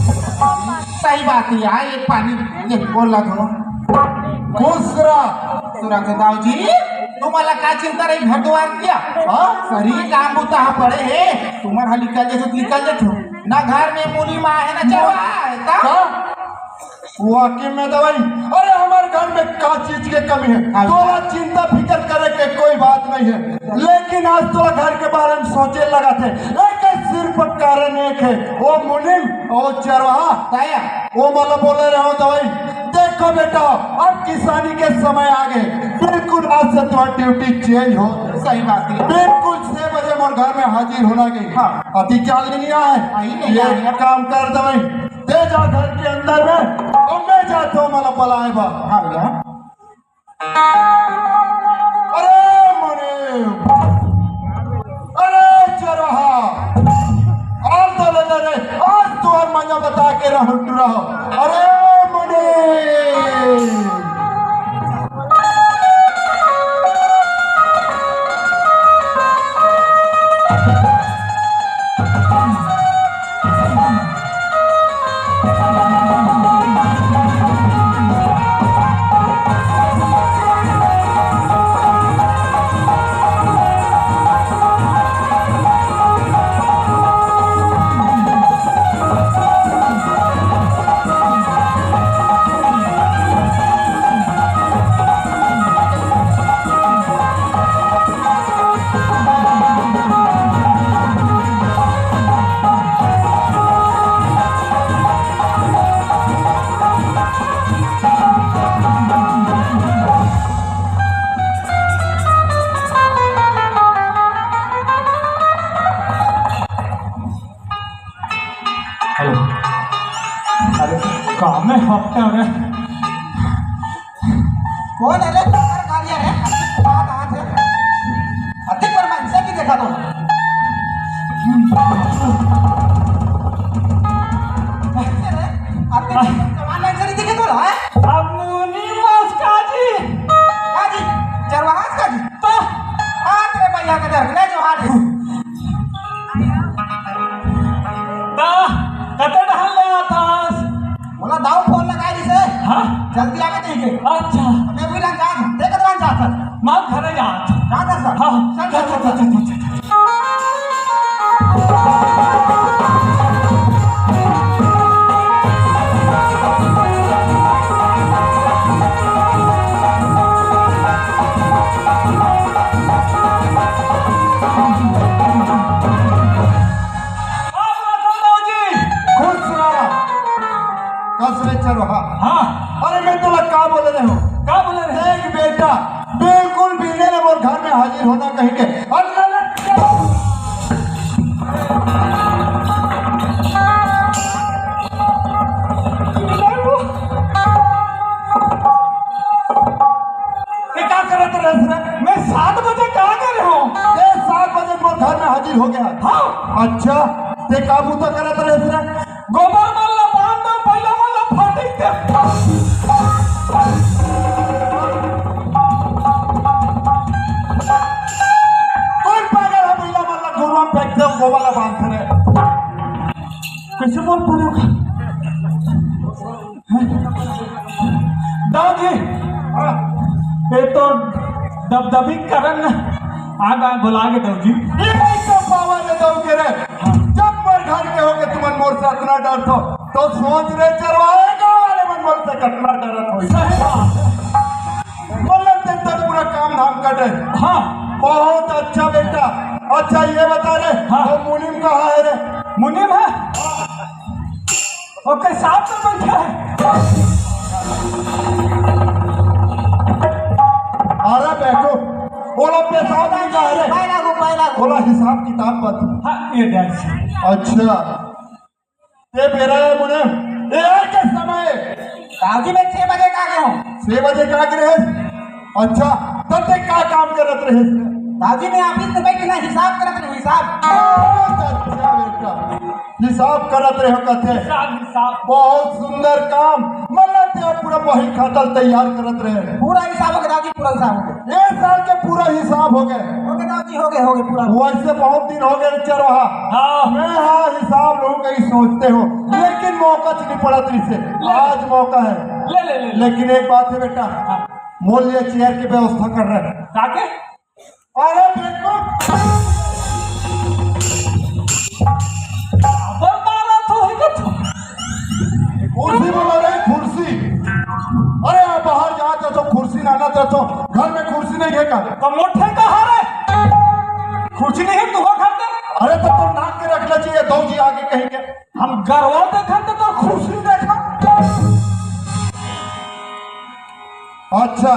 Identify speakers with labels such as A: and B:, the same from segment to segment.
A: सही बात है यार, एक पानी ये बोलला तो
B: दूसरा
A: दाऊजी तुम्हाला काय चिंता रही घर द्वार किया सरी काम बुता पड़े है तुम्हारा निकल जाते ना घर में मूली माँ है ना चलवा
B: वाकई में दवाई। अरे हमारे घर में क्या चीज की कमी है, थोड़ा चिंता फिक्र करे के कोई बात नहीं है, लेकिन आज थोड़ा घर के बारे में सोचे लगा थे। एक सिर्फ कारण एक है, वो मुनिम और चरवाहा
A: ताया
B: वो मतलब बोले रहे हो दवाई। देखो बेटा अब किसानी के समय आ गए, बिल्कुल आज से तुम्हारी ड्यूटी चेंज हो।
A: सही बात है,
B: बिल्कुल 6 बजे मोर घर में हाजिर होना गई। हाँ अति क्या नहीं आए ये काम कर दवाई दे जा घर के अंदर में और मैं जाता हूँ मतलब पलाए बा।
A: हाँ भैया
B: अरे मुनिम अरे चरवाहा और तो ले रे आज तो और मजा बता के रहो। अरे मुनिम
C: काम में हफ्ते हो रहे
A: कौन है रे कार्य है बात हाथ है अधिक पर मैं इनसे भी देखा तो जवान लाइन से नहीं दिखे तो रहा है
C: अब मुनी काजी
A: काजी चरवाहा काजी तो आज रे भैया के दर ले जो हाथ
C: कते ढहल ले आतास
A: बोला दाऊ फोन लगा दी से
C: हाँ
A: जल्दी आके नहीं के
C: अच्छा
A: मैं भी लग जा देख दवान जा सर
C: मां घरे जा
A: सर
C: हाँ
A: चल
B: चरवाहा
C: हाँ
B: अरे मैं तो क्या बोल रहे हो
C: क्या बोले रे
B: एक बेटा बिल्कुल बीने ने मोर घर में हाजिर होना कहीं के
C: क्या करत रहे मैं 7 बजे कहाँ गए हो
B: 7 बजे मोर घर में हाजिर हो गया।
C: हाँ
B: अच्छा ते काबू तो करत रहे
C: गोबर मारला बांध दो पहला मारला फाटी के
B: कौन पागल है पहला मारला गोबर फेंक दे गोबर बांध करे
C: कैसे बोल पड़ेगा दाऊजी ये तो दबदबी करन आगा बुला के दाऊजी
B: ये तो पावर दे दो के रे जब मोर घर के होके तुमन मोर से इतना डर तो सोच रे चरवाएगा वाले मन मोर से कतना डरत होई
C: सही बात
B: बोलन ते तो पूरा काम धाम कटे।
C: हाँ
B: बहुत अच्छा बेटा। अच्छा ये बता रे
C: हाँ।
B: वो मुनिम कहाँ है रे
C: मुनीम है ओके साथ में बैठा है
B: अरे बैठो बोलो पेशाब नहीं जा रहे बोलो हिसाब किताब बता।
C: हाँ ये दैट्स
B: अच्छा ये मेरा है मुने ये के समय
A: दाऊजी मैं 6 बजे का गया हूँ
B: 6 बजे का रहे। अच्छा तब तक क्या काम करत रहे
A: दाऊजी मैं ऑफिस में बैठ के ना हिसाब करत रहे हिसाब
B: बहुत अच्छा बेटा हिसाब करत रहे कथे
C: हिसाब
B: बहुत सुंदर काम मतलब ते पूरा बही खातल तैयार करत रहे
A: पूरा हिसाब हो गया दाऊजी, पूरा हिसाब हो गया।
B: एक साल के पूरा हिसाब हो गए
A: दाऊजी, हो गए पूरा।
B: वैसे बहुत दिन हो गए चरवाहा
C: हाँ।
B: मैं हाँ हिसाब लोग कहीं सोचते हो लेकिन मौका नहीं पड़ा तुझसे आज मौका है
C: ले
B: लेकिन एक बात है बेटा मोल ये चेयर की व्यवस्था कर रहे हैं
C: ताके
B: अरे देखो कुर्सी बोला रहे कुर्सी अरे आप बाहर जाते तो कुर्सी ना ना तो घर में कुर्सी नहीं है का
C: तो मोटे कहा रे कुछ नहीं तू हो घर दे
B: अरे तो तुम नाक के रखना चाहिए दौजी आगे कहेंगे
C: हम गरवा देखा तो खुशी देखा
B: अच्छा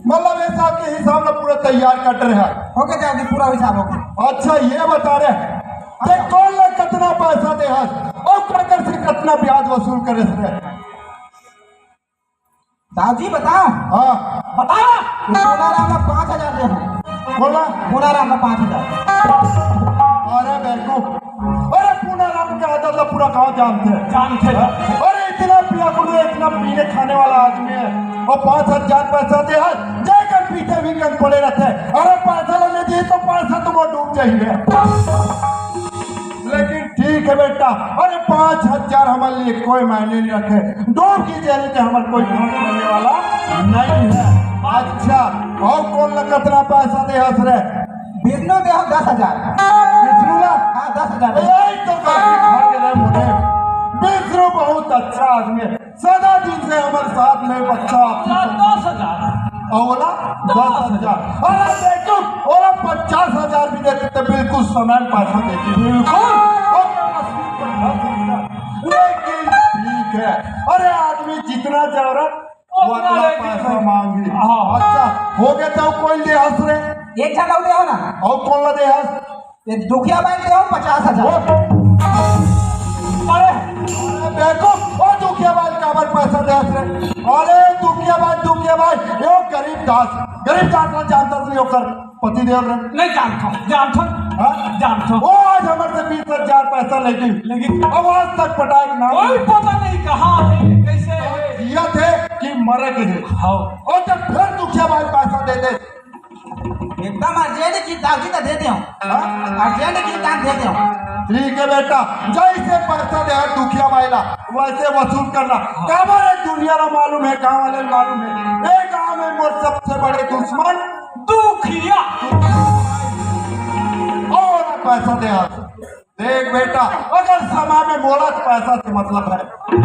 B: मतलब ऐसा के हिसाब में पूरा तैयार कर रहे हैं
A: हो गया दाऊजी, पूरा हिसाब हो गया।
B: अच्छा ये बता रहे हैं अरे कौन लोग कितना पैसा दे और कर से कितना ब्याज वसूल करे से
A: दाऊजी बताओ।
B: हाँ
C: बता
A: पूनाराम का 5,000 दे।
B: बोला
A: पूनाराम का 5,000।
B: अरे बेवकूफ अरे पूनाराम के आदत तो पूरा गांव जानते हैं अरे इतना पिया कुड़ू इतना पीने खाने वाला आदमी है और 5,000 पैसा दे जाकर पीते भी गंग पड़े रहते हैं अरे पैसा लेने दिए तो पैसा तो वो डूब जाएंगे लेकिन ठीक है बेटा अरे 5,000 हमारे लिए कोई मायने नहीं रखे डूब की जेल के हमारे कोई काम करने वाला नहीं है अच्छा और कौन ला कितना पैसा दे हंस रहे
A: विष्णु दे 10,000।
B: विष्णु ला
A: हाँ 10,000।
B: यही तो काफी खा के रहे मुझे विष्णु बहुत अच्छा आदमी है सदा दिन से हमारे साथ में बच्चा
C: 10,000
B: ओला 10,000 अरे देखो ओला 50,000 भी देते तो बिल्कुल समय पैसा देती लेकिन ठीक है अरे आदमी जितना जरूरत उतना पैसा मांगी अच्छा हो गया तो कोई दे हंस रहे
A: एक जगह दे हो ना
B: और कौन ला दे हंस
A: ये दुखिया बैंक दे हो 50,000।
C: अरे
B: देखो और दुखिया भाई काबर पैसा दे रहे अरे दुखिया भाई यो गरीब दास ना जानता नहीं होकर पति देव रहे
C: नहीं जानता
B: वो आज हमारे से 20,000 पैसा लेकिन अब आज तक पटाई ना
C: कोई पता नहीं कहाँ है कैसे है
B: जिया थे कि मरे के थे
C: हाँ
B: और जब फिर दुखिया भाई पैसा दे दे
A: एकदम अर्जेंट की दाऊजी का दे दे अर्जेंट की दान दे दे।
B: ठीक है बेटा जैसे पैसा दे दुखिया वाला वैसे वसूल करना काबर है दुनिया ना मालूम है गाँव वाले मालूम है एक गाँव में मोर सबसे बड़े दुश्मन
C: दुखिया
B: और पैसा दे देख बेटा अगर समय में बोला तो पैसा से मतलब है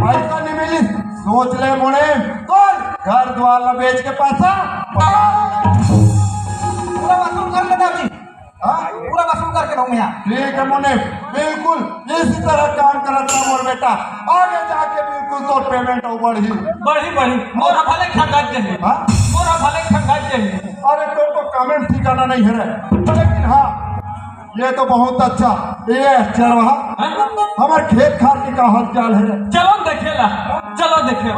B: पैसा नहीं मिली सोच ले मुने कौन घर द्वार ला बेच के पैसा
A: पूरा वसूल कर ले दाऊजी। हाँ पूरा वसूल करके रहूँ यहाँ।
B: ठीक है मुने बिल्कुल इसी तरह काम करता मोर बेटा आगे जाके बिल्कुल तो पेमेंट
C: बढ़ी मोरा भले खंगात जाए
B: हाँ?
C: मोरा भले खंगात जाए
B: अरे तो कमेंट ठिकाना नहीं है लेकिन हाँ ये तो बहुत अच्छा ये चरवाहा हमारे खेत खार के का हाल चाल है
C: चलो देखेला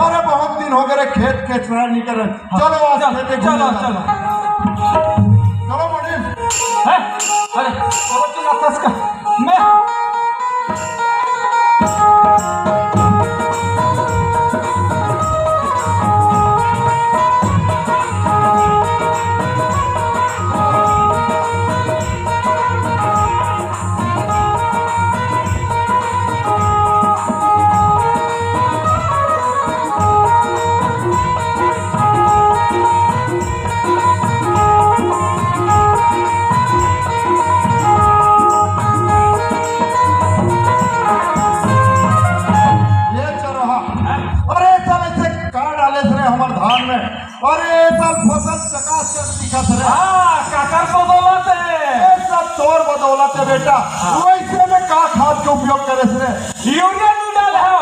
B: अरे बहुत दिन हो गए खेत के चुनाव नहीं कर रहे चलो आज खेते
C: चलो
B: चलो मुनीम
C: अरे का मैं
B: अरे सब फसल चकाचक दिखत रहे
C: काकर बदौलत है
B: सब तोर बदौलत है बेटा वैसे में का खाद के उपयोग करे से
C: यूरिया नहीं डाले हो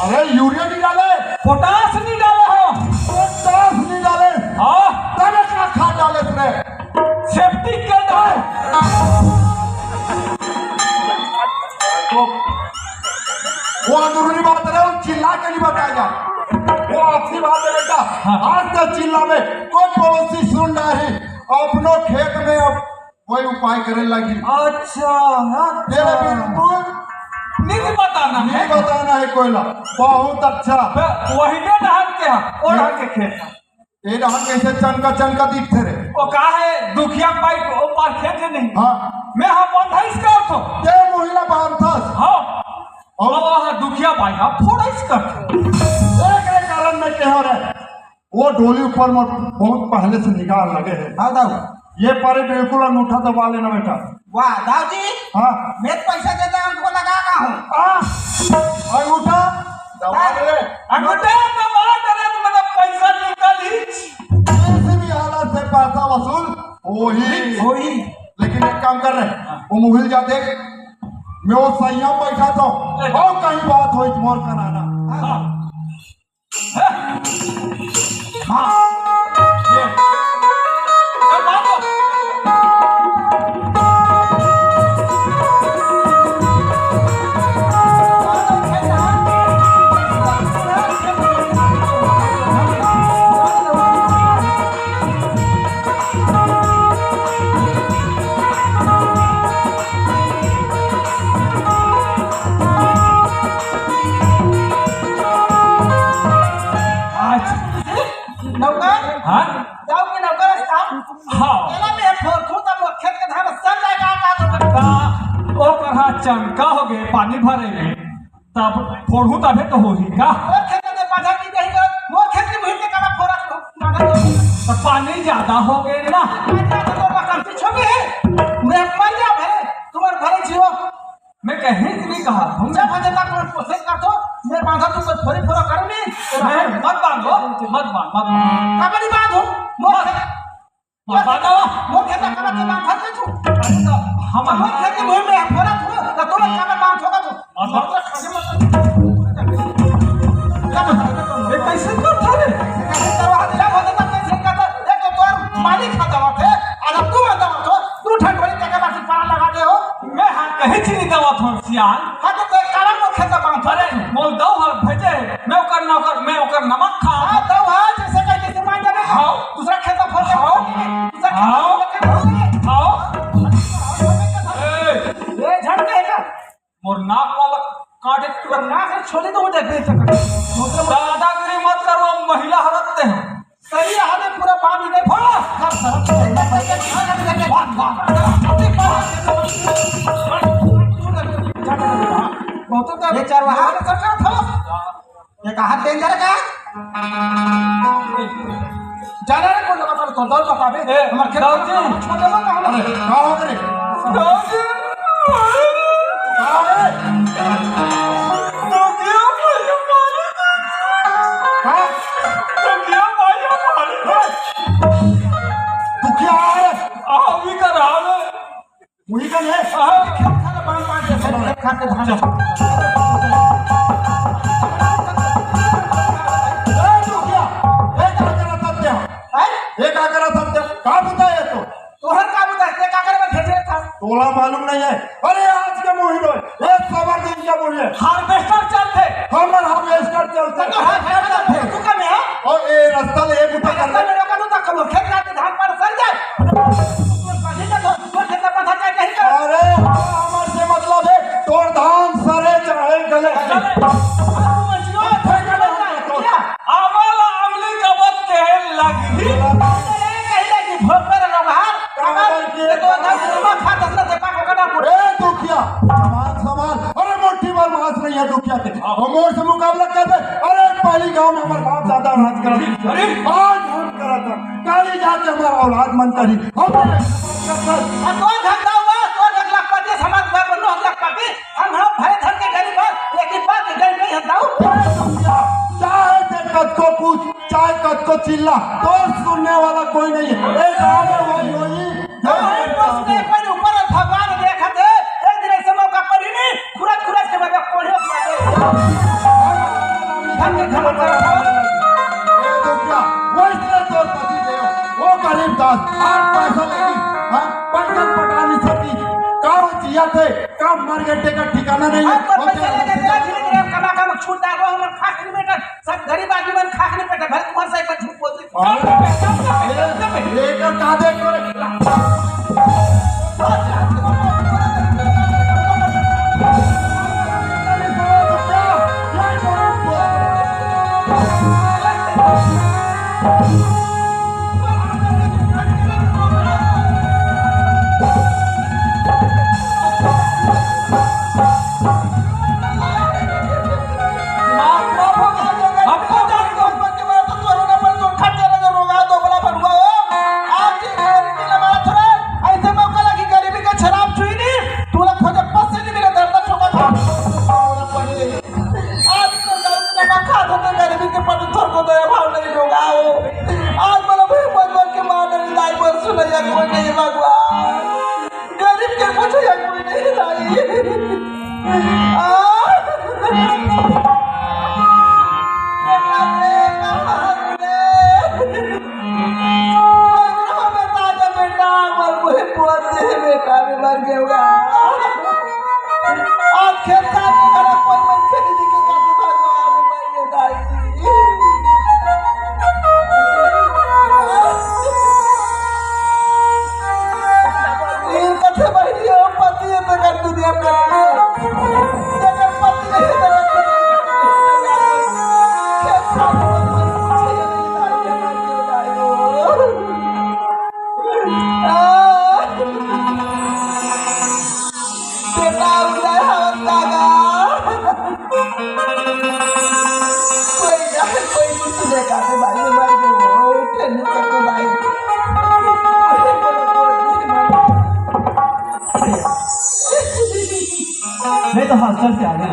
B: अरे यूरिया नहीं डाले
C: पोटास नहीं डाले हो
B: पोटास नहीं डाले
C: हाँ
B: तब का खाद डाले से
C: सेफ्टी के डाले
B: वो अंदरूनी बात है चिल्ला के नहीं बताया जाए वो अपनी बात है बेटा आज तक चिल्ला में कोई पड़ोसी सुन रहा है अपनों खेत में अब कोई उपाय करे लगी।
C: अच्छा
B: तेरे बिल्कुल
C: नहीं बताना है,
B: नहीं बताना है कोयला। बहुत अच्छा।
C: वही ने धान के ओ धान के खेत है।
B: ये धान कैसे चनका दिखते रे।
C: वो कहा है दुखिया पाई ओ पार खेत है नहीं।
B: हाँ
C: मैं हाँ बंधा इसका तो
B: ये महिला बांधस।
C: हाँ और वह दुखिया पाई हाँ फोड़ा इसका
B: एक कारण में कह रहे वो डोली ऊपर में बहुत पहले से निगाह लगे है।
A: हाँ दाऊ
B: ये पारे बिल्कुल अंगूठा दबा लेना बेटा।
A: वाह दाऊ जी
B: हाँ
A: मैं पैसा देता हूँ उनको लगा का हूँ।
B: अंगूठा दबा ले।
C: अंगूठे दबा दे तो मतलब पैसा निकल ही
B: किसी भी हालत से पैसा वसूल वही। लेकिन एक काम कर रहे वो मोबाइल जा देख मैं वो संयम बैठा था और कहीं बात हो तुम्हार कराना।
A: नौकर
C: हाँ
A: दाऊ की नौकर स्थान
C: हाँ
A: एला में फोड़ू तब वो खेत के धान सड़ जाएगा का
C: ओ कहा चमका हो गए पानी भरे में तब फोड़ू तबे तो हो ही का
A: वो खेत में बाधा की कहीं कर वो खेत की भीड़ के कमा फोड़ा बाधा
C: तो पानी ज्यादा हो गए ना
A: तो बाकी छोगे है मैं मर जा भले तुम्हारे भले जीव
C: मैं कहीं नहीं कहा तुम
A: जब भजे तक तुम प्रोसेस कर दो मैं बांधा तुमको थोड़ी पूरा करूंगी
C: मैं मत बांधो मत
A: कबड्डी बांधो मोर
C: बांधो
A: मोर खेत का कबड्डी बांधा दे तू
C: हम
A: मोर खेत की भूमि में फोड़ा तू तो तुम कबड्डी बांधोगा तू
C: ये कैसे करता रे
A: जब भजे तक कैसे करता देख तो तोर मालिक खाता होते और तू आता हो तू ठंडोरी के बाकी पारा लगा दे हो
C: मैं हाँ कहीं चीज दवा थोड़ सियान
A: हां तो कारण को खेत बांध
C: अरे मोल दो हां भेजे मैं ओकर नमक खा
A: हां दो हां जैसे कहीं से मान जावे
C: हाँ।
A: दूसरा खेत फोड़ के
C: हाँ।
A: दूसरा
C: हाँ।
A: खेत
C: आओ
A: ये झटके का
C: मोर नाक वाला काटे
A: तो ना से छोले तो मुझे बेच कर
C: दादागिरी मत करो महिला हरते हैं
A: सही हाथ पूरा पानी दे फोड़ा सब सरक चलना पड़ेगा खाना भी लेके बहुत तो ये चार वहां सरकार था ये कहा डेंजर का जाना रे कोई बता तो दौड़ बता बे हमार खेत छोटे में कहां
B: अरे का हो गए
C: दादी
B: का है दुखिया है वही कन है।
A: खाना पान के खाते धान
B: दुखिया ये क्या करा सत्य का बताया तो
A: तोहर का बता के काकर में भेजे था
B: तोला मालूम नहीं है। अरे आज के मुहिम एक सवार दिन का मुहिम
C: हार्वेस्टर चलते
B: हमर हार्वेस्टर चलते
A: तो हां तू का में
B: और ये रास्ता ले बुता कर
A: रास्ता में रोका तो कब खेत काट धान पर सर जाए तो खेत का पता क्या कहीं कर
B: अरे हमर से मतलब है तोर धान सरे चाहे गले
C: अमल अमली कबत के लगी
B: दुखिया सवाल अरे मोटी बार मास नहीं है दुखिया के और मोर से मुकाबला कर दे। अरे पहली गांव में हमारे बाप दादा राज करा आज हम करा था काली जाके हमारा औलाद मन करी चाहे पूछ चाहे कद को चिल्ला तो सुनने वाला कोई नहीं है। एक गाँव में वही वही
A: भगवान देखा थे एक दिन ऐसे मौका पर ही नहीं खुरच के बगैर कोढ़े
B: वो गरीब दास आज पैसा लेगी पंकज पटानी सती काम जिया थे काम मर गए का ठिकाना नहीं है।
A: छूट डालो हमर खाखनी बेटा सब गरीब आदमी मन खाखनी बेटा भले तुम्हारे साइड पर झूठ बोलती
B: लेकर का देख बेटा भी मर गया आज खेत साथ मेरा कोई मन खेली दिखे काती भगवान मर गया दाई ये कथे भाई हो पति है तो कर दुनिया में जगह पति नहीं तो खेत साथ
C: मैं तो हॉस्टल से आ गया।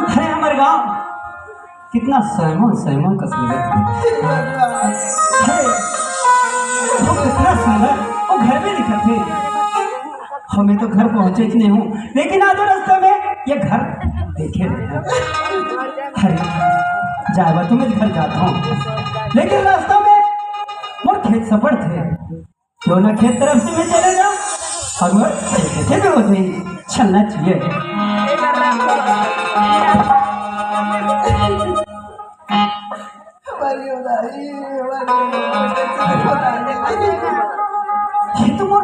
C: अरे हमारे गांव कितना सहमन का सुंदर वो कितना सुंदर वो घर में लिखा थे। हमें तो घर पहुंचे ही नहीं हूँ, लेकिन आधे रास्ते में ये घर देखे रहे। अरे जाएगा तो मैं घर जाता हूँ, लेकिन रास्ता में मोर खेत सफर थे, क्यों ना खेत तरफ से मैं चले जाऊँ अगर कैसे भी होते ही चलना चाहिए। ये तो मोर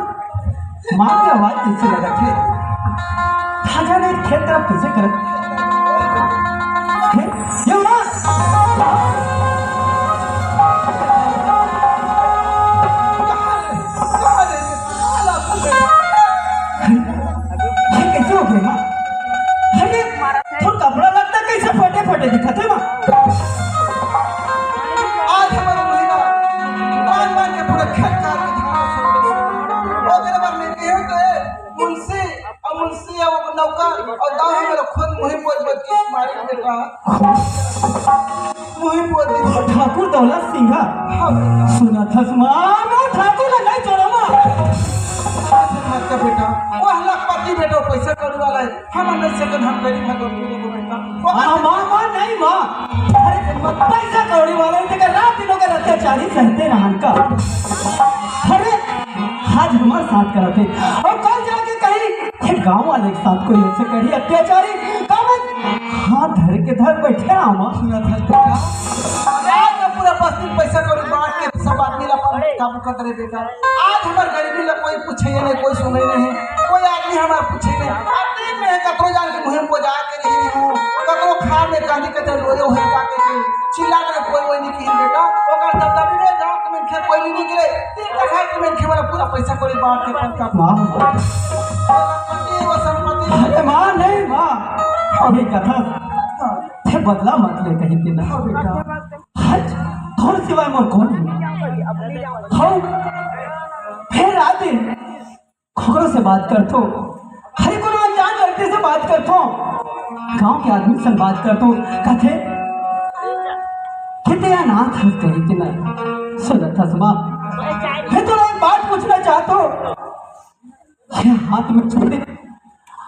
C: माँ की आवाज कैसे लगा थे, खाजा ने खेत तरफ कैसे कर कैसे हो गए माँ? तो कपड़ा लगता कैसे फटे फटे दिखाते माँ?
B: आज हमारे महीना मान के पूरा खेत काट के धान वो मेरे बार में गए तो मुंशी और नौका और गांव में मेरा खुद मुहिम बोल बच्ची मारी बेटा मुहिम बोल
C: ठाकुर दौलत सिंह सुना था माँ ठाकुर नहीं छोड़ा माँ
B: का बेटा वो हलाकपति बेटा पैसा कौड़ी वाला है हम नहीं सकन हम गरीब है बेटा
C: माँ नहीं माँ, अरे पैसा कौड़ी वाला है रात दिनों का अत्याचारी सहते रहन का। अरे आज हमारे साथ कराते और कल जाके कहीं गांव वाले के साथ कोई ऐसे करी अत्याचारी हाथ धर बैठे ना माँ।
B: सुना था बेटा आज पूरा बस्ती पैसा कौड़ी बांट के सब आदमी ला काबू कर रहे बेटा। आज हमारे गरीबी ला कोई पूछे नहीं, कोई सुने नहीं, कोई आदमी हमारा पूछे नहीं। आदमी में कतरो जान के मुहिम को जाके नहीं हूँ कतरो खार में गांधी के चल रोए हो जाके चिल्ला कर कोई नहीं की बेटा ओकर दबदबी में गांव के में कोई नहीं निकले तीन टका के में वाला पूरा पैसा कोई बांट के पन का
C: माँ
B: वो संपत्ति।
C: अरे माँ नहीं माँ, अभी कथा थे बदला मत ले कहीं के ना बेटा। आज थोड़ सिवाय मोर कौन हम फिर आते खबरों से बात करतो, हर को अनजान लड़के से बात करतो, गांव के आदमी से बात करतो, कहते कितने अनाथ हंसते हैं कि नहीं। सुना था सुबह मैं तो एक बात पूछना चाहता हूँ, ये हाथ में चूड़ी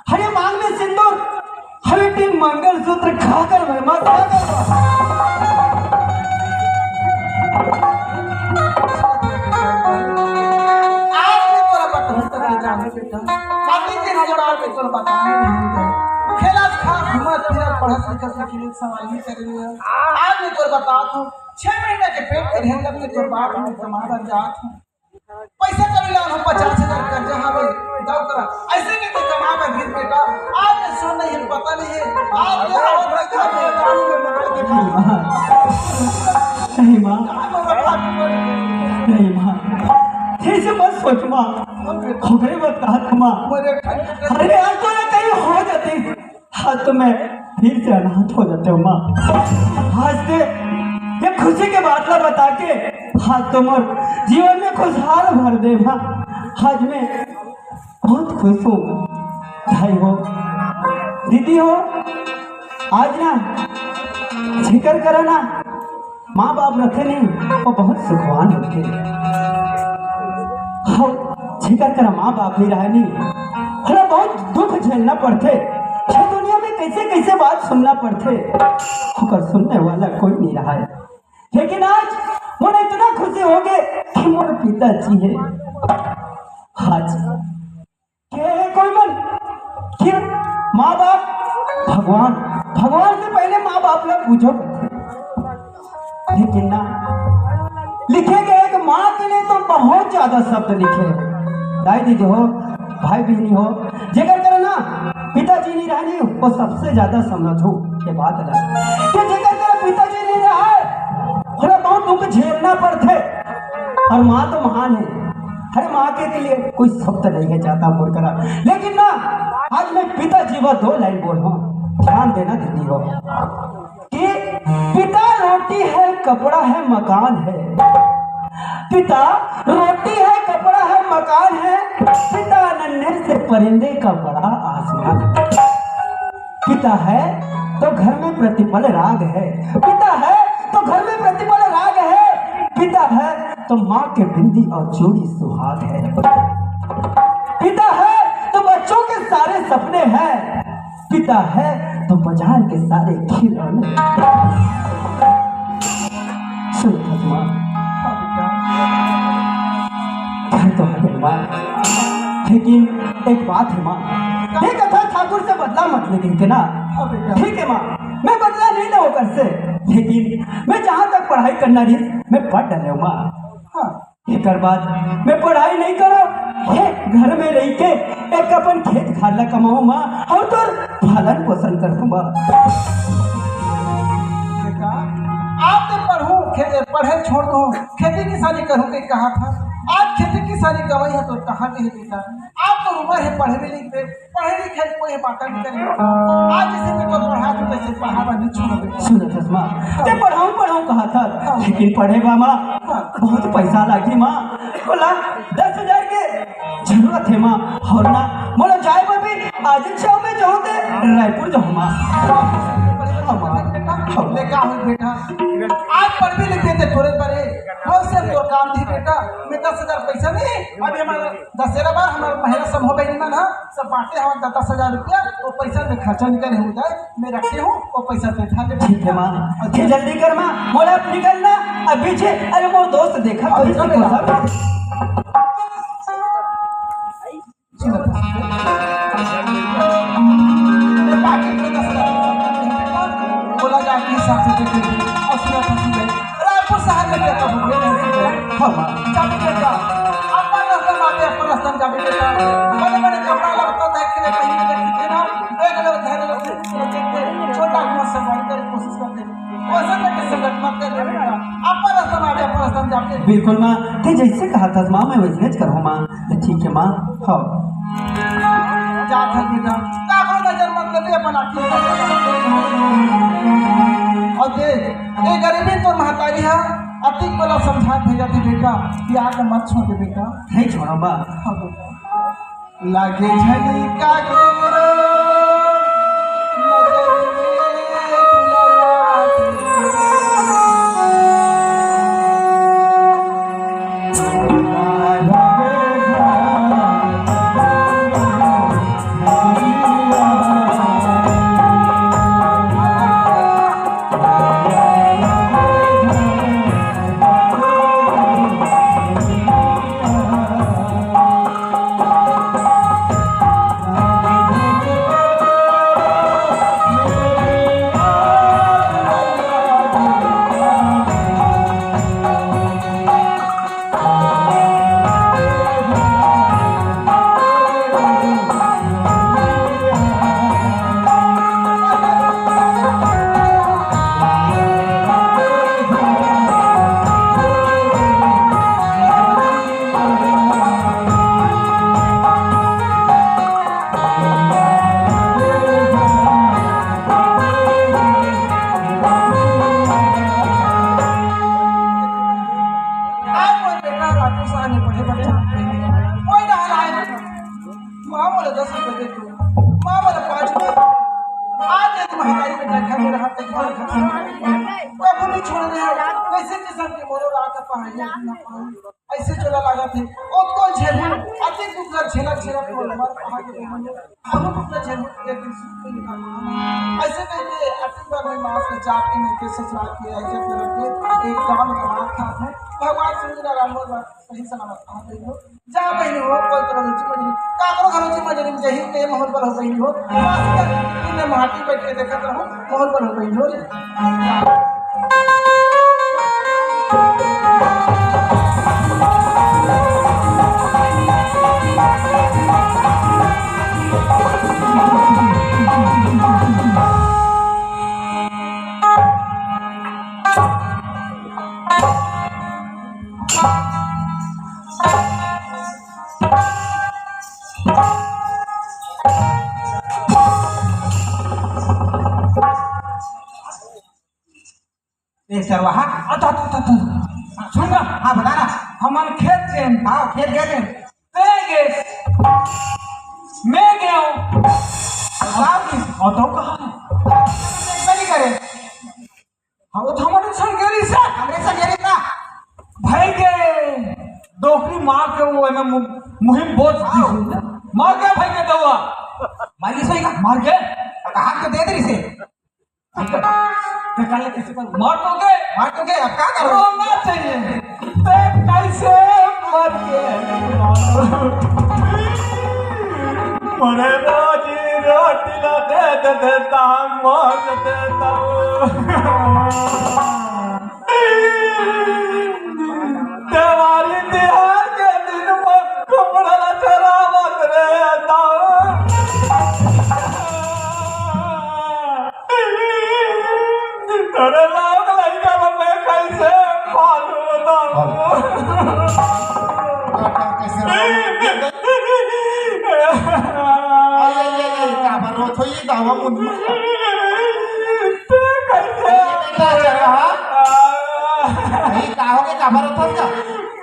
C: हरे मांग में सिंदूर हरे तीन मंगलसूत्र खाकर मैं मत
B: सवाल ही कर रही है। आज मैं तो बता दूं 6 महीने के पेट के ढेर लग के तो बाप में कमाकर जात हूं पैसा कभी ला हम 50,000 कर्जा हवे दाव करा ऐसे के कमा कर गिर बेटा आज सुन नहीं पता नहीं है आज तो और घर में गाड़ी में मत देखा
C: नहीं मां नहीं मां ऐसे मत सोच मां खबरें मत कहा मां अरे आज तो ना कहीं हो जाते हाथ तो मैं फिर से अनाथ हो जाते हो माँ। आज से ये खुशी के बातला बता के आज तुम जीवन में खुशहाल भर दे माँ। आज मैं बहुत खुश हूँ, भाई हो दीदी हो, आज ना जिक्र करो ना माँ बाप रखे नहीं वो बहुत सुखवान होते जिक्र करा माँ बाप नहीं रहा नहीं, अरे बहुत दुख झेलना पड़ते, ये दुनिया में कैसे कैसे बात सुनना पड़ते, होकर सुनने वाला कोई नहीं रहा है। लेकिन आज मुझे इतना खुशी हो गए कि मोर पिताजी है। आज क्या है कोई मन क्या माँ बाप भगवान, भगवान से पहले माँ बाप लोग पूछो करते, लेकिन ना लिखे गए कि माँ के लिए तो बहुत ज्यादा शब्द लिखे हैं। दाई दीदी हो, भाई बहनी हो, जेकर करे ना पिताजी नहीं रहनी वो सबसे ज्यादा समझो ये बात है कि जेकर करे पिताजी नहीं रहा है बहुत दुख झेलना पड़ते। और माँ तो महान है, हर माँ के लिए कोई शब्द नहीं है जाता बोल करा। लेकिन ना आज मैं पिताजी व 2 लाइन बोल रहा हूँ, ध्यान देना दीदी हो कि पिता रोटी है कपड़ा है मकान है, पिता रोटी है कपड़ा है मकान है, पिता नन्हे से परिंदे का बड़ा आसमान। पिता है तो घर में प्रतिपल राग है, पिता है तो घर में प्रतिपल राग है, पिता है तो माँ के बिंदी और चूड़ी सुहाग है, पिता है तो बच्चों के सारे सपने हैं, पिता है तो बाजार के सारे खिलौने। सुनो माँ, तो है माँ, लेकिन एक बात है माँ, ये कथा ठाकुर से बदला मत लेकिन के ना, ठीक है माँ मैं बदला नहीं ले होकर से, लेकिन मैं जहाँ तक पढ़ाई करना रही मैं पढ़ डाले हूँ माँ। हाँ एक बाद मैं पढ़ाई नहीं करो, ये घर में रह के एक अपन खेत खाला कमाऊँ माँ और तो पालन पोषण करूँ माँ।
D: आप तो पढ़े छोड़ दो, खेती किसानी करूँ के कहा था, आज खेती किसानी कमाई है तो कहाँ के है बेटा। आप तो उम्र है पढ़े भी लिखे, पढ़े लिखे कोई बात नहीं करेगा। आज इसी में तो पढ़ा तो कैसे पढ़ावा नहीं छोड़ोगे।
C: सुनो चश्मा, ते पढ़ाऊँ कहा था, लेकिन पढ़ेगा माँ बहुत पैसा लगी माँ, बोला 10,000 के जरूरत है माँ, और ना बोला जाए भी आज छाव में जाऊँ दे रायपुर जाऊँ माँ।
D: बेटा आज पढ़ भी लिखे थे थोड़े बड़े से तो काम थी बेटा। मैं 10,000 पैसा नहीं, अभी हमारा 10 बार हमारा महीना सब हो गई ना सब बांटे हमारे 10,000 रुपया, वो पैसा में खर्चा निकल हो जाए मैं रखे हूँ वो पैसा बैठा दे।
C: ठीक है माँ, अच्छी जल्दी कर माँ, मोला निकलना अब पीछे। अरे मोर दोस्त देखा
D: बोला जाके हिसाब से रायपुर शहर में बेटा अपन रास्ता जाबे बेटा, बड़े बड़े कपड़ा लगता था कि पहले ना एक लोग छोटा संभाल कर कोशिश करते वैसे करके संगत मत कर बेटा, अपन रास्ता जाके।
C: बिल्कुल माँ, ते जैसे कहा था माँ मैं वैसे करूँ माँ। ठीक है माँ, हाँ
D: जा था बेटा, काको नजर मत लगे अपन आखिर और देख ये गरीबी तो महतारी है, अति वाला समझा भेजा थी बेटा कि आगे मत छोड़ दे बेटा।
C: नहीं छोड़ो माँ।
D: लागे झली का ऐसे चला लगा थे और तो झेल अति दुख झेला हम अपना जन्म एक दिन सुख नहीं ऐसे करके आखिर बार मैं माँ से जाके मैं के ससुराल के ऐसे करके एक गाँव में बात था है भगवान सुंदर राम सही सलामत आ गई हो जा बहनी हो कोई करो रुचि मजरी का करो घर रुचि मजरी में जही के मोहन पर हो गई हो इन्हें माटी बैठ के देखत रहो मोहन पर हो गई हो
C: चरवाहा सुनगा हाँ बता ना हमारे खेत के हाँ खेत गए थे मैं गया हूँ और तो कहा नहीं करे हाँ वो तो हमारे संगेरी से हमारे संगेरी ना भाई के डोकरी मार के वो में मुहिम बोझ मार गया भाई के दवा मार सही का मार गए हाथ तो दे दे इसे मार तो गए अब क्या करो रोना चाहिए कैसे मर गए मरे रोजी रोटी ला दे देता मौत देता त्योहारी तिहार के दिन में कपड़ा ला चरावत रहता अरे लाग लइका मैं कैसे पालू बताऊं
A: का बरो थोई दावा मुन
C: कैसे
A: नहीं का हो के का बरो थोई का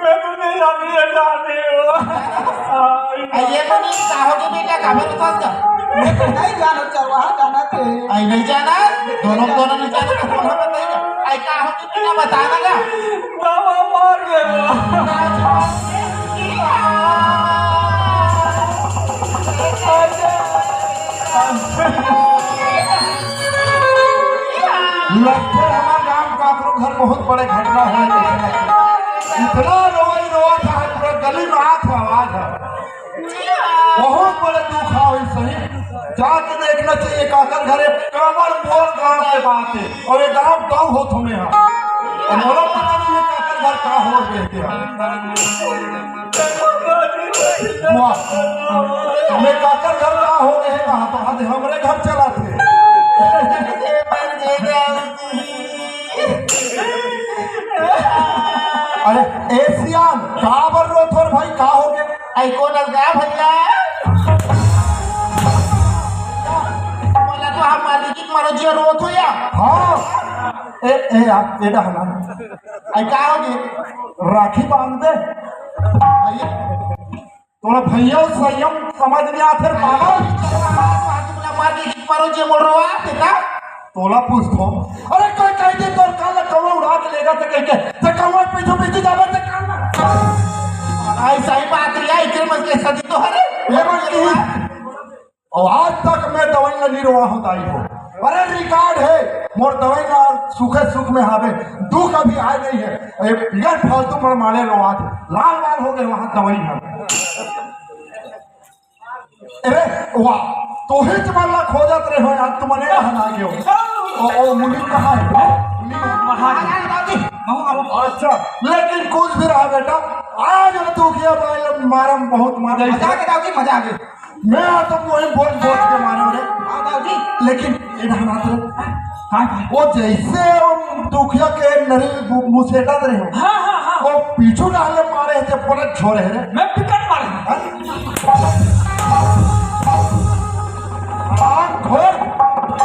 C: मैं तो नहीं जानी हो
A: ये तो नहीं का हो के बेटा का बरो थोई का
D: नहीं जानो चरवाहा जाना थे
A: आई नहीं जाना दोनों नहीं जाना कौन बताएगा आई का हो के बिना बताना का
C: बाबा मार गया
B: लगते हमारे गांव काकरो घर बहुत बड़े घटना है इतना रोई रोआ था पूरा गली में हाथ आवाज है बहुत बड़े दुख है सही जाके देखना चाहिए काकर घरे कमर मोर गांव के बात है और ये गांव गांव हो तुम्हें और मोरा पता नहीं है काकर घर का हो कहते हैं मैं काकर घर का हो गए कहा तो आज हमारे घर चला थे अरे एशियन का बर रो थोर भाई का हो गए
A: आई कौन गया भैया मला तो हम मालिक मारो जे रोत हो या
B: हाँ ए आप बेटा हला
A: आई का हो गए
B: राखी बांध दे थोड़ा भैया संयम समझ नहीं आते पागल
A: मालिक मारो जे मोड़ रहा बेटा
B: तोला पूछतो अरे कोई कह दे तो काल कौवा उड़ा के लेगा तो कह के तो कौवा पीछे पीछे जावे तो काल
A: आई सही बात रिया इकरे मत के सदी तो हरे
B: ये बात की और आज तक मैं दवाई ना निर्वाह होता ही हो अरे रिकॉर्ड है मोर दवाई ना सुखे सुख में हावे दुख अभी आए नहीं है यार फालतू मर मारे लो आज लाल लाल हो गए वहां दवाई है अरे वाह तो ही तुम्हारा खोजत रहे हो यार तुमने हना गयो ओ मुनि कहाँ है अच्छा लेकिन कुछ भी रहा बेटा आज हम तू किया भाई मारा बहुत मजा
A: मजा आ गई
B: मैं तो वही बोल बोल के मारा रे लेकिन इधर हाथ वो जैसे दुखिया के नरी मुसेटा रहे हो
C: हाँ
B: वो पीछू डाले मारे थे पलट छोड़े रे
C: मैं पिकट मारे